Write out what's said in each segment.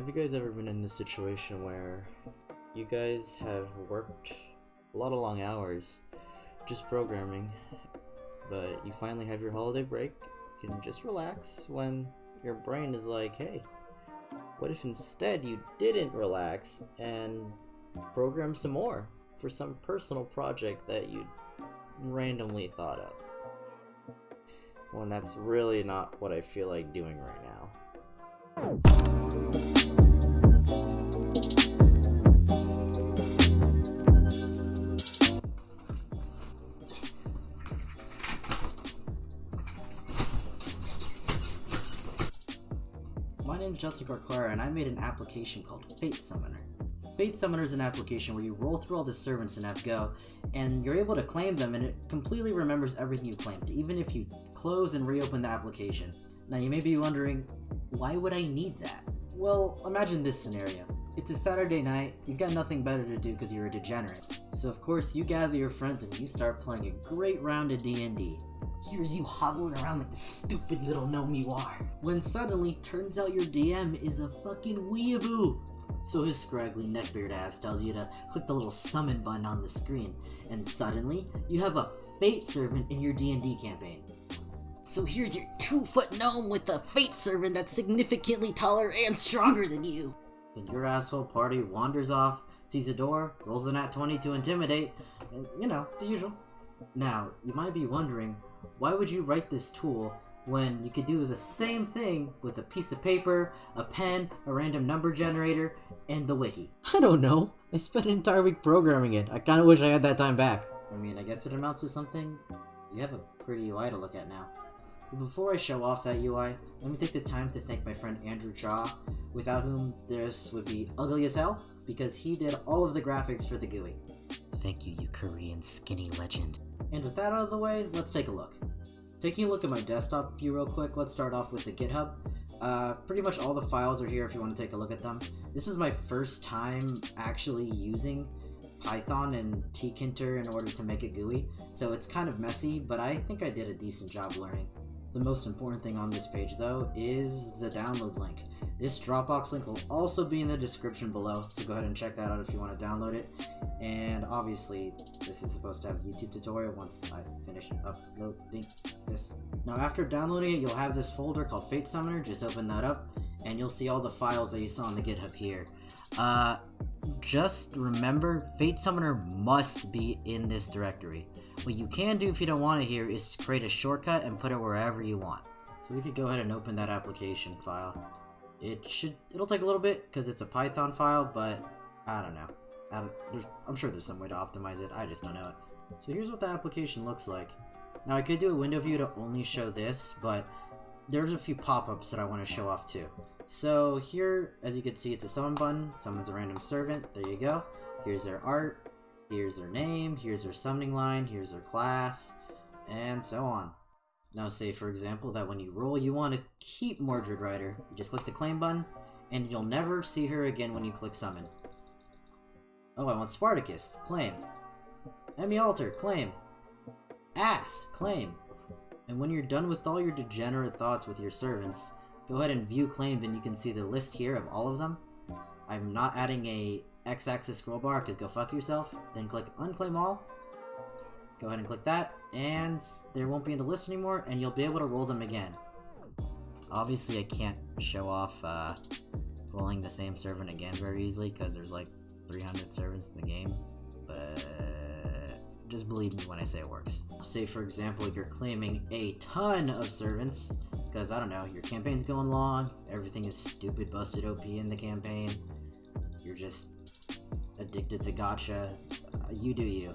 Have you guys ever been in this situation where you guys have worked a lot of long hours just programming, but you finally have your holiday break, you can just relax when your brain is like, hey, what if instead you didn't relax and program some more for some personal project that you randomly thought of? Well, that's really not what I feel like doing right now. My name is Justin Corquera, and I made an application called Fate Summoner. Fate Summoner is an application where you roll through all the servants in FGO, and you're able to claim them, and it completely remembers everything you claimed, even if you close and reopen the application. Now you may be wondering, why would I need that? Well, imagine this scenario. It's a Saturday night, you've got nothing better to do because you're a degenerate. So of course you gather your friends and you start playing a great round of D&D. Here's you hobbling around like the stupid little gnome you are. When suddenly, turns out your DM is a fucking weeaboo. So his scraggly neckbeard ass tells you to click the little summon button on the screen, and suddenly, you have a fate servant in your D&D campaign. So here's your 2-foot gnome with a fate servant that's significantly taller and stronger than you. Then your asshole party wanders off, sees a door, rolls the nat 20 to intimidate, and you know, the usual. Now, you might be wondering, why would you write this tool when you could do the same thing with a piece of paper, a pen, a random number generator, and the wiki? I don't know. I spent an entire week programming it. I kinda wish I had that time back. I mean, I guess it amounts to something. You have a pretty UI to look at now. But before I show off that UI, let me take the time to thank my friend Andrew Chaw, without whom this would be ugly as hell, because he did all of the graphics for the GUI. Thank you, you Korean skinny legend. And with that out of the way, let's take a look. Taking a look at my desktop view real quick, let's start off with the GitHub. Pretty much all the files are here if you want to take a look at them. This is my first time actually using Python and tkinter in order to make a GUI, so it's kind of messy, but I think I did a decent job learning. The most important thing on this page though is the download link. This Dropbox link will also be in the description below, so go ahead and check that out if you want to download it. And obviously, this is supposed to have a YouTube tutorial once I finish uploading this. Now after downloading it, you'll have this folder called Fate Summoner. Just open that up, and you'll see all the files that you saw on the GitHub here. Just remember, Fate Summoner must be in this directory. What you can do if you don't want it here is to create a shortcut and put it wherever you want. So we could go ahead and open that application file. It'll take a little bit because it's a Python file, but I don't know. I'm sure there's some way to optimize it, I just don't know it. So here's what the application looks like. Now I could do a window view to only show this, but there's a few pop-ups that I want to show off too. So here, as you can see, it's a summon button, summons a random servant, there you go. Here's their art, here's their name, here's their summoning line, here's their class, and so on. Now say for example that when you roll you want to keep Mordred Rider, you just click the claim button, and you'll never see her again when you click summon. Oh, I want Spartacus, claim. Emmy Alter, claim. Ass, claim. And when you're done with all your degenerate thoughts with your servants, go ahead and view claimed and you can see the list here of all of them. I'm not adding a x-axis scroll bar because go fuck yourself. Then click unclaim all. Go ahead and click that, and there won't be in the list anymore, and you'll be able to roll them again. Obviously, I can't show off rolling the same servant again very easily because there's like 300 servants in the game, but just believe me when I say it works. Say for example, you're claiming a ton of servants because, I don't know, your campaign's going long, everything is stupid busted OP in the campaign, you're just addicted to gacha, you do you.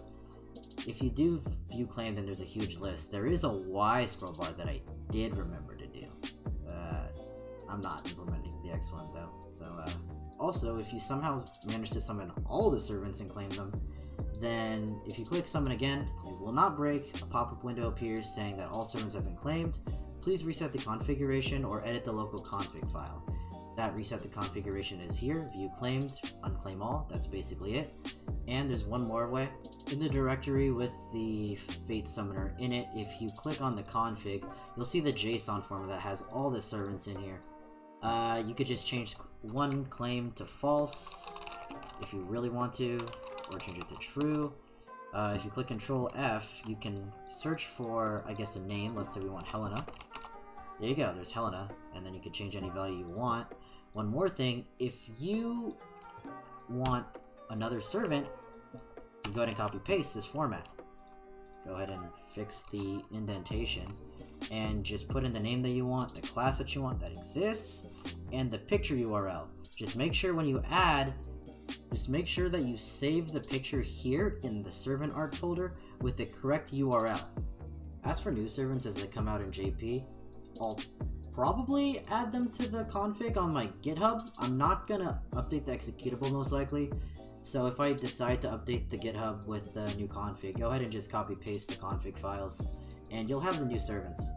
If you do view claims and there's a huge list, there is a Y scroll bar that I did remember to do. I'm not implementing the X one though. So also, if you somehow manage to summon all the servants and claim them, then if you click summon again, it will not break. A pop-up window appears saying that all servants have been claimed. Please reset the configuration or edit the local config file. That reset the configuration is here, view claimed, unclaim all, that's basically it. And there's one more way. In the directory with the Fate Summoner in it, if you click on the config, you'll see the JSON format that has all the servants in here. You could just change one claim to false if you really want to, or change it to true. If you click Control F, you can search for, I guess, a name. Let's say we want Helena. There you go, there's Helena, and then you can change any value you want. One more thing, if you want another servant, you go ahead and copy paste this format. Go ahead and fix the indentation, and just put in the name that you want, the class that you want that exists, and the picture URL. Just make sure when you add, just make sure that you save the picture here in the servant art folder with the correct URL. As for new servants as they come out in JP, I'll probably add them to the config on my GitHub. I'm not gonna update the executable most likely, so if I decide to update the GitHub with the new config, go ahead and just copy paste the config files, and you'll have the new servants.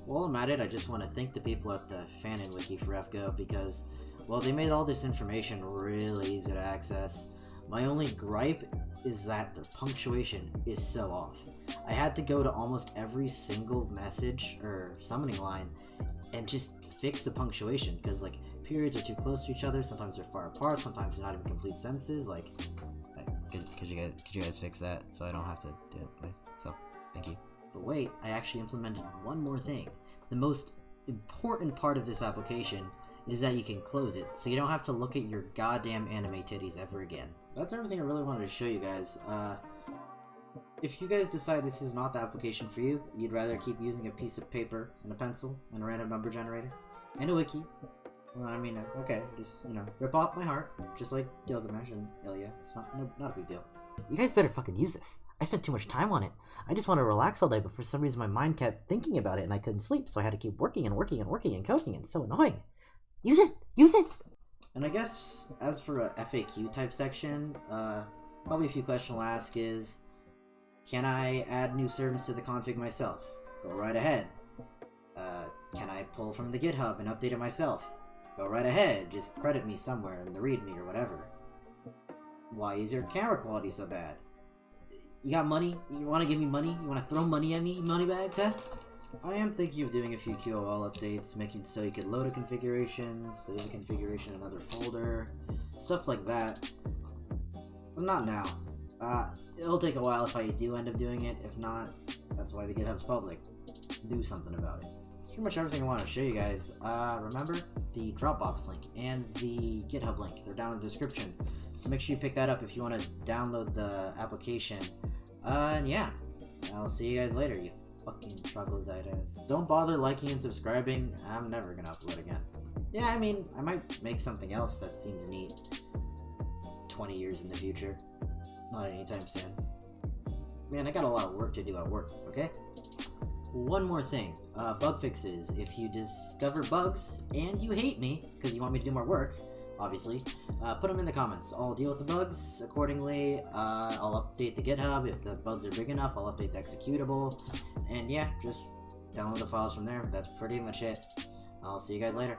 While I'm at it, I just want to thank the people at the Fanon Wiki for FGO because, well, they made all this information really easy to access. My only gripe is that the punctuation is so off. I had to go to almost every single message or summoning line and just fix the punctuation because, like, periods are too close to each other, sometimes they're far apart, sometimes they're not even complete sentences. Like, could you guys fix that so I don't have to do it myself? Thank you. But wait, I actually implemented one more thing. The most important part of this application is that you can close it, so you don't have to look at your goddamn anime titties ever again. That's everything I really wanted to show you guys. If you guys decide this is not the application for you, you'd rather keep using a piece of paper and a pencil and a random number generator and a wiki, well, I mean, okay, just, you know, rip off my heart, just like Gilgamesh and Ilya. It's not a big deal. You guys better fucking use this. I spent too much time on it. I just want to relax all day, but for some reason my mind kept thinking about it and I couldn't sleep, so I had to keep working and working and working and cooking, and it's so annoying. Use it! Use it! And I guess, as for a FAQ type section, probably a few questions I'll ask is, can I add new servants to the config myself? Go right ahead. Can I pull from the GitHub and update it myself? Go right ahead, just credit me somewhere in the README or whatever. Why is your camera quality so bad? You got money? You want to give me money? You want to throw money at me, money bags, huh? I am thinking of doing a few QOL updates, making so you could load a configuration, save a configuration in another folder, stuff like that. But not now. It'll take a while if I do end up doing it. If not, that's why the GitHub's public. Do something about it. That's pretty much everything I want to show you guys. Remember, the Dropbox link and the GitHub link, they're down in the description. So make sure you pick that up if you want to download the application. And yeah, I'll see you guys later, you fucking troglodytes. Don't bother liking and subscribing. I'm never gonna upload again. Yeah, I mean, I might make something else that seems neat 20 years in the future. Not anytime soon. Man, I got a lot of work to do at work, okay? One more thing, bug fixes. If you discover bugs and you hate me because you want me to do more work, obviously, put them in the comments. I'll deal with the bugs accordingly. I'll update the GitHub. If the bugs are big enough, I'll update the executable. And yeah, just download the files from there. That's pretty much it. I'll see you guys later.